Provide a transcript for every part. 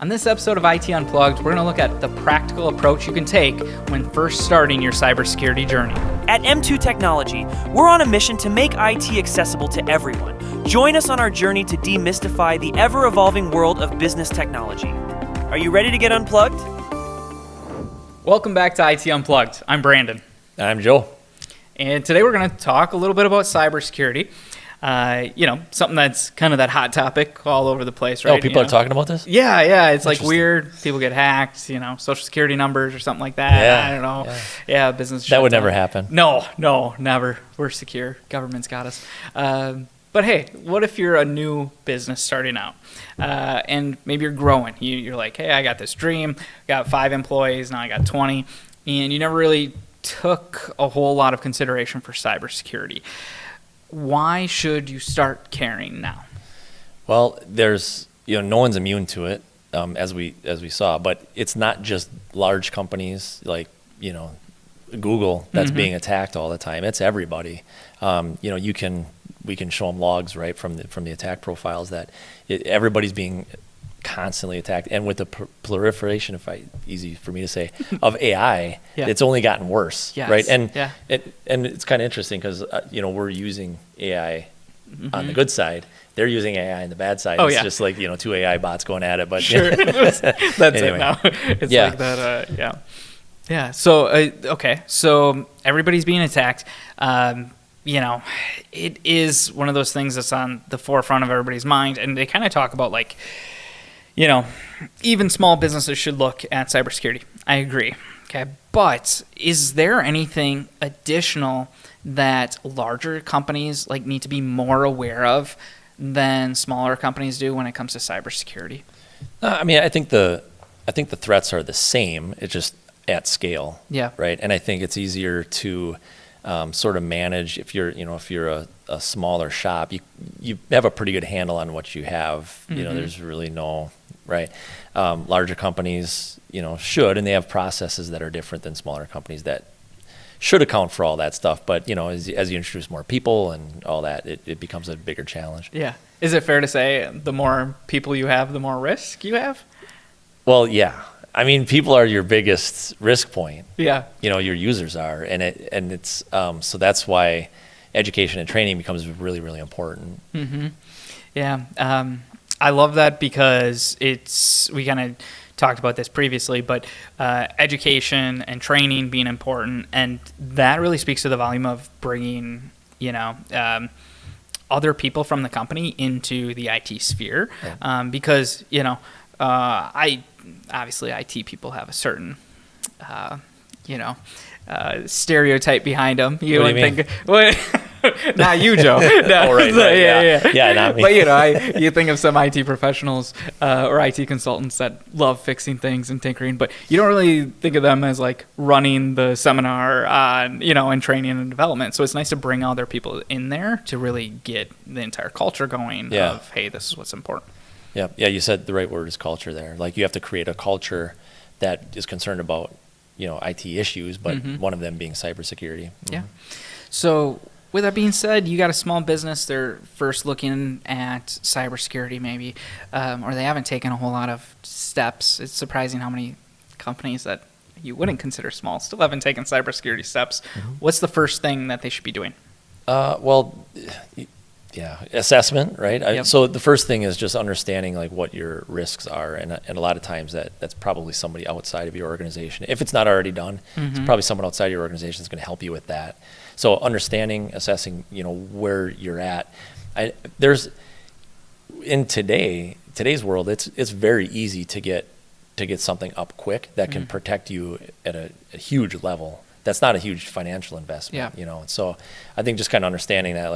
On this episode of IT Unplugged, we're going to look at the practical approach you can take when first starting your cybersecurity journey. At M2 Technology, we're on a mission to make IT accessible to everyone. Join us on our journey to demystify the ever-evolving world of business technology. Are you ready to get unplugged? Welcome back to IT Unplugged. I'm Brandon. I'm Joel. And today we're going to talk a little bit about cybersecurity. Something that's kind of that hot topic all over the place, right? Oh, people are talking about this? Yeah. It's like weird. People get hacked, social security numbers or something like that. Yeah. I don't know. Yeah, business. That would never happen. No, never. We're secure. Government's got us. But hey, what if you're a new business starting out and maybe you're growing? You're like, hey, I got this dream. Got 5 employees. Now I got 20. And you never really took a whole lot of consideration for cybersecurity. Why should you start caring now? Well, there's, no one's immune to it, as we saw, but it's not just large companies like, Google that's being attacked all the time. It's everybody. We can show them logs, right, from the attack profiles that everybody's being constantly attacked, and with the proliferation, easy for me to say, of AI, it's only gotten worse, right? And it's kind of interesting because we're using AI on the good side. They're using AI on the bad side. It's just like 2 AI bots going at it. But sure, that's anyway. It now. It's like that. So everybody's being attacked. It is one of those things that's on the forefront of everybody's mind, and they kind of talk about like, even small businesses should look at cybersecurity. I agree. Okay. But is there anything additional that larger companies need to be more aware of than smaller companies do when it comes to cybersecurity? I think the threats are the same. It's just at scale. Yeah. Right. And I think it's easier to sort of manage if you're a smaller shop. You have a pretty good handle on what you have. There's really no right. Larger companies, should, and they have processes that are different than smaller companies that should account for all that stuff. But as you introduce more people and all that, it becomes a bigger challenge. Yeah. Is it fair to say the more people you have, the more risk you have? Well, yeah. People are your biggest risk point. Yeah. Your users are, and it's so that's why education and training becomes really, really important. Mm-hmm. Yeah. I love that because we kind of talked about this previously, but education and training being important, and that really speaks to the volume of bringing, other people from the company into the IT sphere, because, obviously IT people have a certain, stereotype behintem. You what do you mean? Not you, Joe. No. Oh, right. Yeah, not me. But you think of some IT professionals or IT consultants that love fixing things and tinkering, but you don't really think of them as running the seminar on, and training and development. So it's nice to bring other people in there to really get the entire culture going of, hey, this is what's important. Yeah, you said the right word is culture there. You have to create a culture that is concerned about, IT issues, but one of them being cybersecurity. Mm-hmm. Yeah. So with that being said, you got a small business, they're first looking at cybersecurity maybe, or they haven't taken a whole lot of steps. It's surprising how many companies that you wouldn't consider small still haven't taken cybersecurity steps. Mm-hmm. What's the first thing that they should be doing? Assessment, right? Yep. So the first thing is just understanding what your risks are, and a lot of times that's probably somebody outside of your organization. If it's not already done, it's probably someone outside your organization that's going to help you with that. So understanding, assessing, where you're at. In today's world, it's very easy to get something up quick that can protect you at a huge level. That's not a huge financial investment, So I think just kind of understanding that,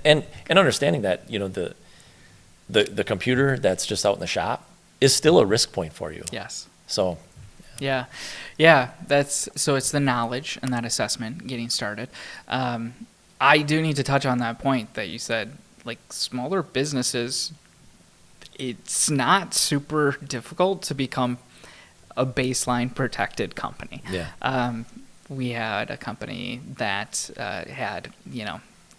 and understanding that, the computer that's just out in the shop is still a risk point for you. Yes. So. Yeah. So it's the knowledge and that assessment getting started. I do need to touch on that point that you said, smaller businesses, it's not super difficult to become a baseline protected company. Yeah. We had a company that had,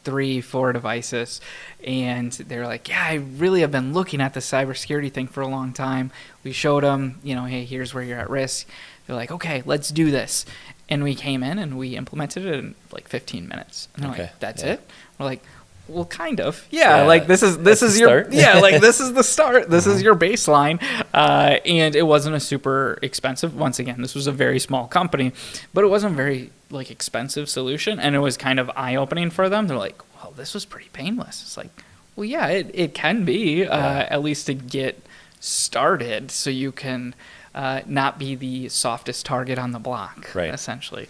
3-4 devices, and they're like, yeah, I really have been looking at the cybersecurity thing for a long time. We showed them, hey, here's where you're at risk. They're like, okay, let's do this. And we came in and we implemented it in like 15 minutes. And they're like, that's it? We're like, well, kind of. Yeah, like this is your start. like this is the start. This is your baseline. And it wasn't a super expensive. Once again, this was a very small company, but it wasn't a very like expensive solution, and it was kind of eye-opening for them. They're like, well, this was pretty painless. It's like, well, yeah, it can be, at least to get started, so you can not be the softest target on the block, right, essentially.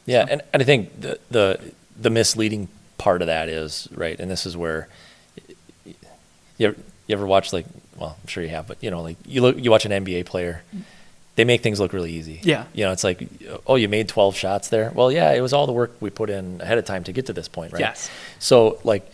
Yeah, so. And I think the misleading part of that is, right, and this is where you ever watch, like, well, I'm sure you have, but like you watch an NBA player, they make things look really easy. Yeah. It's like, oh, you made 12 shots there. Well, yeah, it was all the work we put in ahead of time to get to this point, right? Yes. So like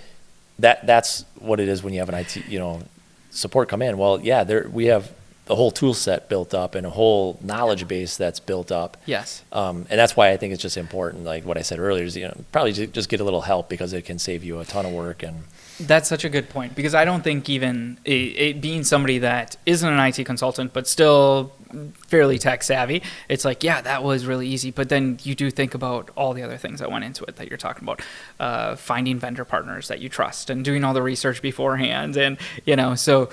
that's what it is when you have an IT, support come in. Well, yeah, we have the whole tool set built up and a whole knowledge base that's built up. Yes. And that's why I think it's just important, like what I said earlier, is probably just get a little help, because it can save you a ton of work. And that's such a good point, because I don't think even it being somebody that isn't an IT consultant but still fairly tech savvy, it's like, yeah, that was really easy. But then you do think about all the other things that went into it that you're talking about, finding vendor partners that you trust and doing all the research beforehand. And, so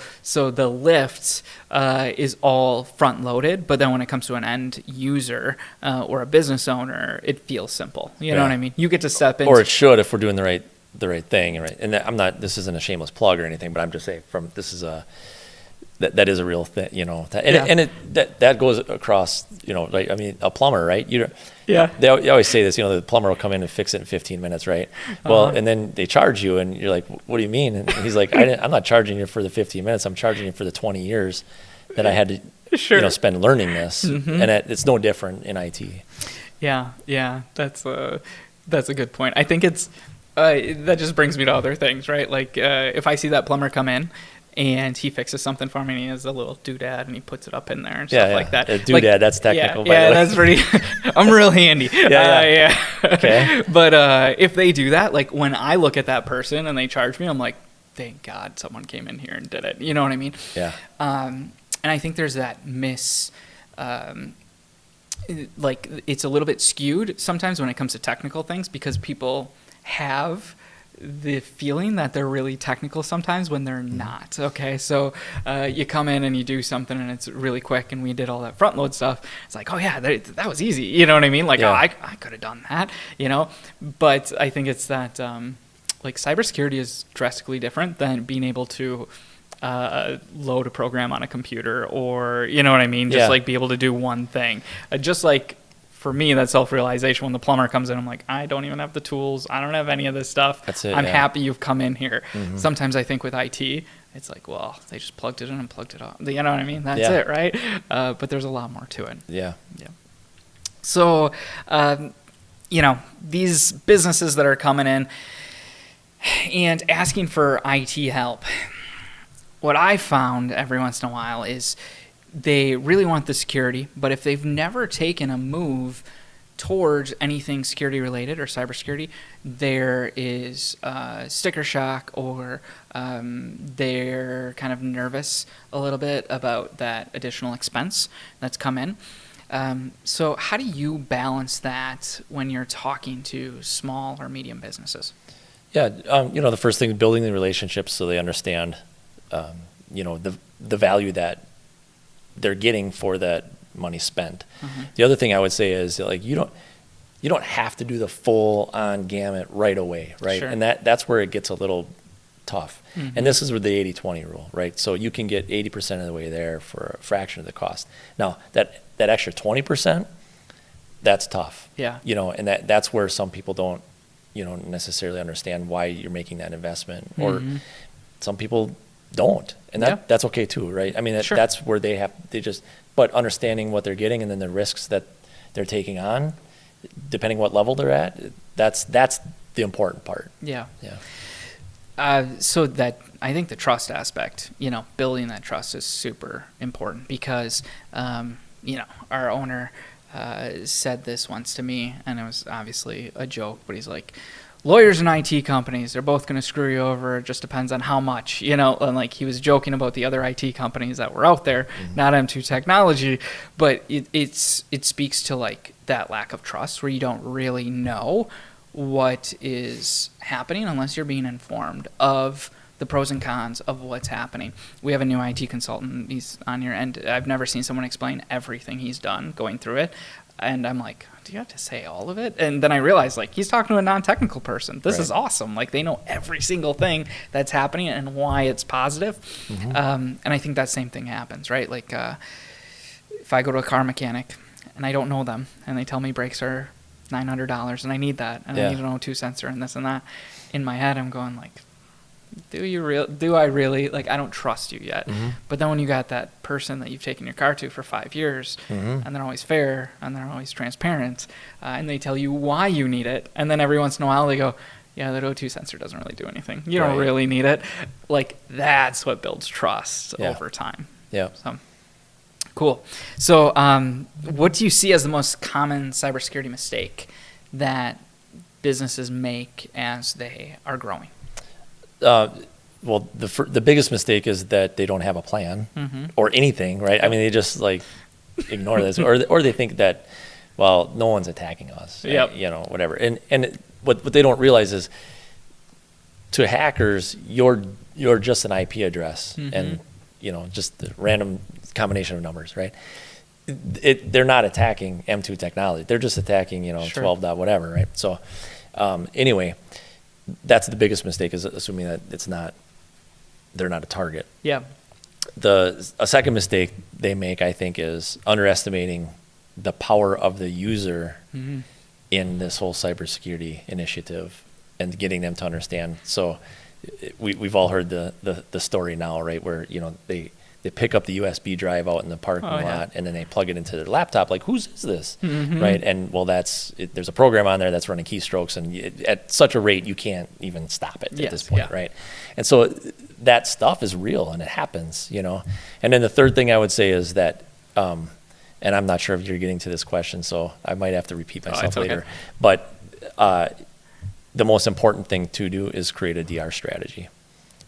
the lift is all front loaded. But then when it comes to an end user or a business owner, it feels simple. You know what I mean? You get to step in. Or it should, if we're doing the right thing, right? And this isn't a shameless plug or anything, but I'm just saying that is a real thing, that goes across, like, I mean, a plumber, right? They always say this, the plumber will come in and fix it in 15 minutes, right? Well, and then they charge you, and you're like, what do you mean? And he's like, I'm not charging you for the 15 minutes. I'm charging you for the 20 years that I had to, spend learning this. Mm-hmm. And it's no different in IT. Yeah, that's a good point. I think it's that just brings me to other things, right? Like if I see that plumber come in and he fixes something for me and he has a little doodad and he puts it up in there and stuff like that. A doodad, that's technical. Yeah, that's pretty. I'm real handy. Yeah. Okay. But if they do that, like when I look at that person and they charge me, I'm like, thank God someone came in here and did it. You know what I mean? Yeah. And I think there's that like it's a little bit skewed sometimes when it comes to technical things, because people have the feeling that they're really technical sometimes when they're not. Okay, so you come in and you do something and it's really quick, and we did all that front load stuff. It's like, oh yeah, that was easy. You know what I mean? Like, I could have done that. But I think it's that like cybersecurity is drastically different than being able to load a program on a computer, or you know what I mean? Just like be able to do one thing. Just like for me, that self-realization when the plumber comes in, I'm like, I don't even have the tools. I don't have any of this stuff. That's it. I'm happy you've come in here. Mm-hmm. Sometimes I think with IT, it's like, well, they just plugged it in and plugged it off. You know what I mean? That's it, right? But there's a lot more to it. Yeah. So, these businesses that are coming in and asking for IT help, what I found every once in a while is they really want the security, but if they've never taken a move towards anything security related or cybersecurity, there is sticker shock, or they're kind of nervous a little bit about that additional expense that's come in. So how do you balance that when you're talking to small or medium businesses? Yeah, the first thing, building the relationships so they understand, the value that they're getting for that money spent. Mm-hmm. The other thing I would say is, like, you don't have to do the full on gamut right away, right? Sure. And that's where it gets a little tough. Mm-hmm. And this is where the 80-20 rule, right? So you can get 80% of the way there for a fraction of the cost. Now that extra 20%, that's tough. Yeah. And that's where some people don't, necessarily understand why you're making that investment, or mm-hmm. some people don't, and that's okay too, right? I mean, sure. That's where but understanding what they're getting and then the risks that they're taking on, depending what level they're at, that's the important part. Yeah. So that, I think the trust aspect, building that trust is super important, because, our owner said this once to me, and it was obviously a joke, but he's like, lawyers and IT companies, they're both going to screw you over. It just depends on how much, and like he was joking about the other IT companies that were out there, not M2 Technology, but it speaks to like that lack of trust where you don't really know what is happening unless you're being informed of the pros and cons of what's happening. We have a new IT consultant. He's on here, and I've never seen someone explain everything he's done going through it. And I'm like, do you have to say all of it? And then I realized, like, he's talking to a non-technical person. This is awesome. Like, they know every single thing that's happening and why it's positive. And I think that same thing happens, right? Like, if I go to a car mechanic and I don't know them and they tell me brakes are $900 and I need that and I need an O2 sensor and this and that, in my head I'm going like, do I really, like, I don't trust you yet. But then when you got that person that you've taken your car to for 5 years and they're always fair and they're always transparent and they tell you why you need it, and then every once in a while they go, yeah, that O2 sensor doesn't really do anything, you don't really need it, like, that's what builds trust over time. So cool. So what do you see as the most common cybersecurity mistake that businesses make as they are growing? Well, the biggest mistake is that they don't have a plan or anything, right? I mean, they just like ignore this, or they think that, well, no one's attacking us, whatever. And what they don't realize is, to hackers, you're just an IP address and just a random combination of numbers, right? They're not attacking M2 Technology. They're just attacking 12 dot whatever, right? So anyway. That's the biggest mistake, is assuming that they're not a target. A second mistake they make, I think, is underestimating the power of the user in this whole cybersecurity initiative and getting them to understand. So we've all heard the story now, right, where they pick up the USB drive out in the parking lot and then they plug it into their laptop. Like, whose is this, right? And well, there's a program on there that's running keystrokes, and at such a rate you can't even stop it at this point, right? And so that stuff is real and it happens, And then the third thing I would say is that, and I'm not sure if you're getting to this question, so I might have to repeat myself later. But the most important thing to do is create a DR strategy,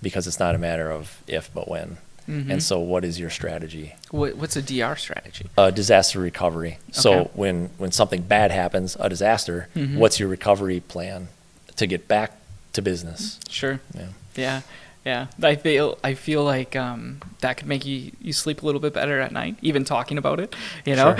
because it's not a matter of if but when. And so what is your strategy? What's a DR strategy? Disaster recovery. So when something bad happens, a disaster, what's your recovery plan to get back to business? Sure. Yeah. I feel like that could make you sleep a little bit better at night, even talking about it, Sure.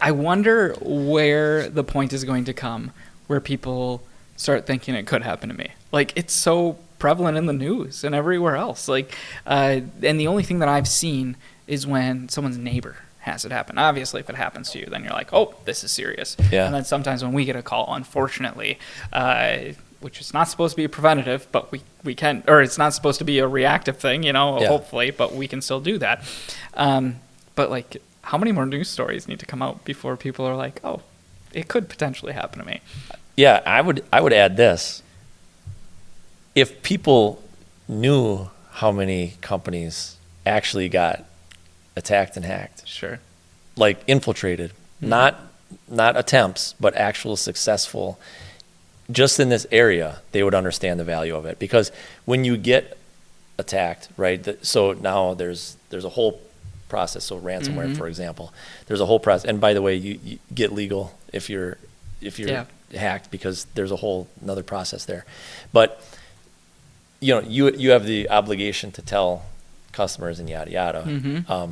I wonder where the point is going to come where people start thinking it could happen to me. Like, it's so prevalent in the news and everywhere else. Like, and the only thing that I've seen is when someone's neighbor has it happen. Obviously, if it happens to you, then you're like, oh, this is serious. And then sometimes when we get a call, unfortunately, which is not supposed to be preventative, but we can, or it's not supposed to be a reactive thing, hopefully, but we can still do that. But like, how many more news stories need to come out before people are like, oh, it could potentially happen to me? Yeah, I would add this. If people knew how many companies actually got attacked and hacked, like infiltrated, not attempts, but actual successful, just in this area, they would understand the value of it. Because when you get attacked, right? So now there's a whole process. So ransomware, for example, there's a whole process. And by the way, you get legal if you're hacked, because there's a whole another process there. But you have the obligation to tell customers and yada yada.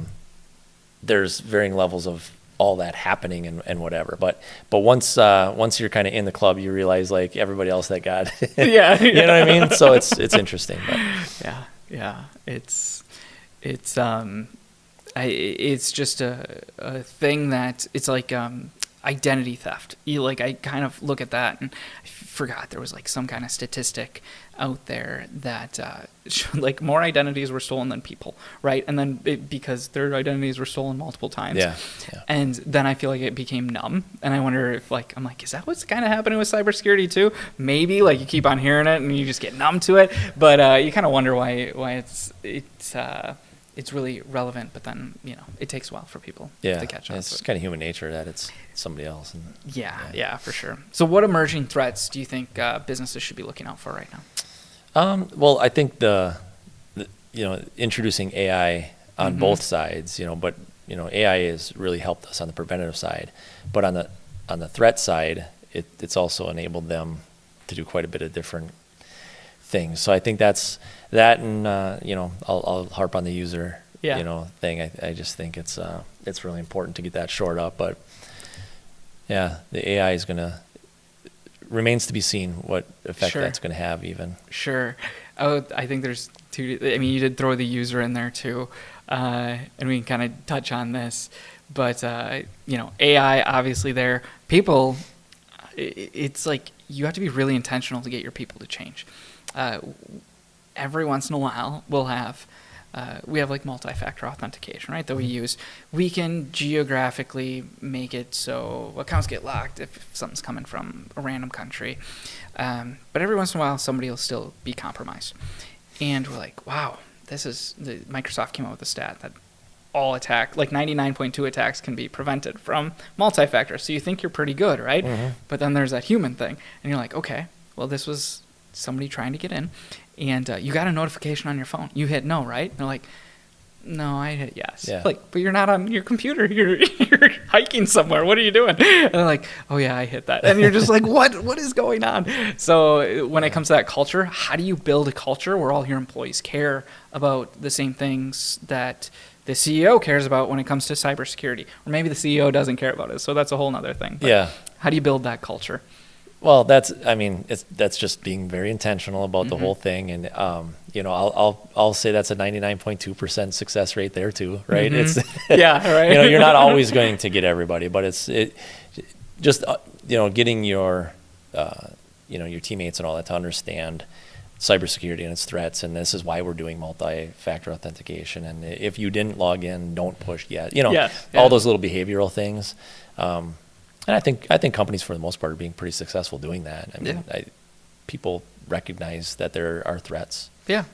There's varying levels of all that happening and whatever. But once you're kind of in the club, you realize, like, everybody else that got you know what I mean? So it's interesting. But. It's just a thing that it's like identity theft. I kind of look at that, and I forgot there was like some kind of statistic out there that like more identities were stolen than people, right? And then because their identities were stolen multiple times. And then I feel like it became numb, and I wonder if I'm like, is that what's kind of happening with cybersecurity too? Maybe, like, you keep on hearing it and you just get numb to it, but you kind of wonder why it's it's really relevant, but then, it takes a while for people Yeah, to catch on. it's kind of human nature that it's somebody else. And, yeah, for sure. So what emerging threats do you think businesses should be looking out for right now? Well, I think the introducing AI on both sides, but AI has really helped us on the preventative side, but on the threat side, it's also enabled them to do quite a bit of different things. So I think that's that, and I'll harp on the user thing. I just think it's really important to get that shored up. But yeah, the AI is remains to be seen what effect that's going to have even. Sure. I think there's two. I mean, you did throw the user in there too, and we can kind of touch on this. But AI obviously there. People, it's like you have to be really intentional to get your people to change. Every once in a while, we have like multi-factor authentication, right? That we use. We can geographically make it so accounts get locked if something's coming from a random country. But every once in a while, somebody will still be compromised. And we're like, wow, Microsoft came out with a stat that all like 99.2 attacks can be prevented from multi-factor. So you think you're pretty good, right? Mm-hmm. But then there's that human thing. And you're like, okay, well, this was somebody trying to get in. And you got a notification on your phone. You hit no, right? And they're like, no, I hit yes. Yeah. Like, but you're not on your computer. You're hiking somewhere. What are you doing? And they're like, oh yeah, I hit that. And you're just like, what is going on? So when it comes to that culture, how do you build a culture where all your employees care about the same things that the CEO cares about when it comes to cybersecurity? Or maybe the CEO doesn't care about it. So that's a whole nother thing. But how do you build that culture? Well, that's just being very intentional about the whole thing, and I'll say that's a 99.2% success rate there too, right? It's right. You're not always going to get everybody, but it's just getting your your teammates and all that to understand cybersecurity and its threats, and this is why we're doing multi-factor authentication. And if you didn't log in, don't push yet. All those little behavioral things. And I think companies, for the most part, are being pretty successful doing that. I mean, people recognize that there are threats. Yeah,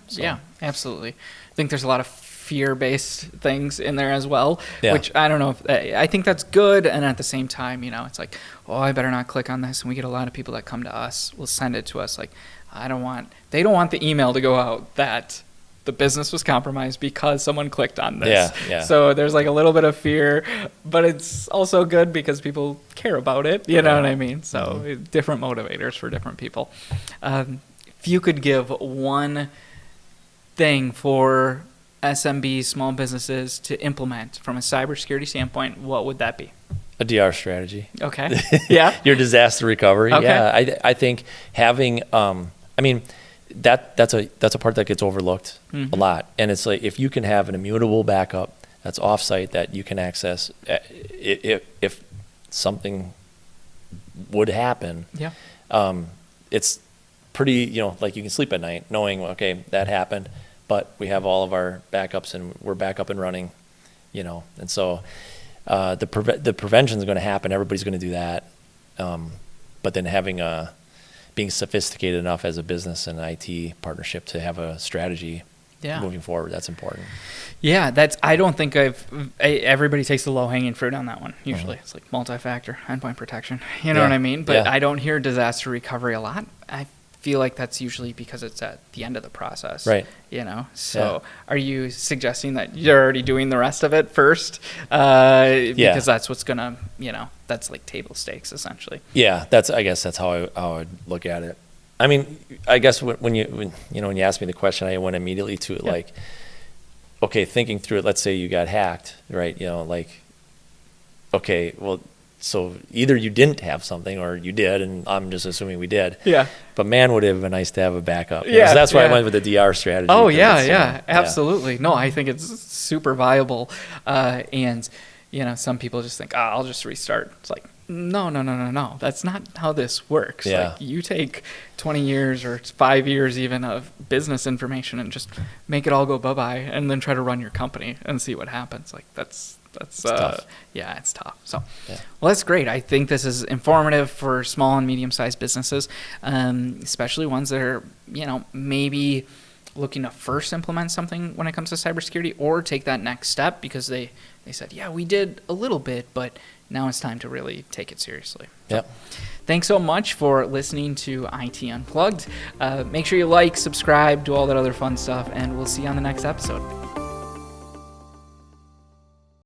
absolutely. I think there's a lot of fear-based things in there as well, which I don't know if I think that's good. And at the same time, it's like, oh, I better not click on this. And we get a lot of people that come to us, will send it to us like, they don't want the email to go out that the business was compromised because someone clicked on this. Yeah. So there's like a little bit of fear, but it's also good because people care about it. You know what I mean? So different motivators for different people. If you could give one thing for SMBs, small businesses to implement from a cybersecurity standpoint, what would that be? A DR strategy. Okay. Yeah. Your disaster recovery. Okay. Yeah. I think having, that's a part that gets overlooked a lot, and it's like if you can have an immutable backup that's offsite that you can access if something would happen, it's pretty like you can sleep at night knowing okay that happened, but we have all of our backups and we're back up and running, and so the prevention is going to happen. Everybody's going to do that, but then being sophisticated enough as a business and IT partnership to have a strategy moving forward, that's important. Yeah, I don't think everybody takes the low-hanging fruit on that one. Usually it's like multi-factor, endpoint protection, you know what I mean? But I don't hear disaster recovery a lot. I feel like that's usually because it's at the end of the process. Right. So are you suggesting that you're already doing the rest of it first? Because that's what's going to, that's like table stakes essentially. Yeah, I guess that's how I would look at it. I mean, I guess when you asked me the question, I went immediately to it like, okay, thinking through it, let's say you got hacked, right? Okay, well, so either you didn't have something or you did, and I'm just assuming we did. Yeah. But man, would it have been nice to have a backup. So that's why I went with the DR strategy. Oh, absolutely. No, I think it's super viable. And, some people just think, I'll just restart. It's like, no. That's not how this works. Yeah. Like, you take 20 years or 5 years even of business information and just make it all go bye-bye and then try to run your company and see what happens. Like, that's tough. Yeah, it's tough. So, well, that's great. I think this is informative for small and medium-sized businesses, especially ones that are, maybe looking to first implement something when it comes to cybersecurity, or take that next step because they said, yeah, we did a little bit, but now it's time to really take it seriously. Yep. Thanks so much for listening to IT Unplugged. Make sure you like, subscribe, do all that other fun stuff, and we'll see you on the next episode.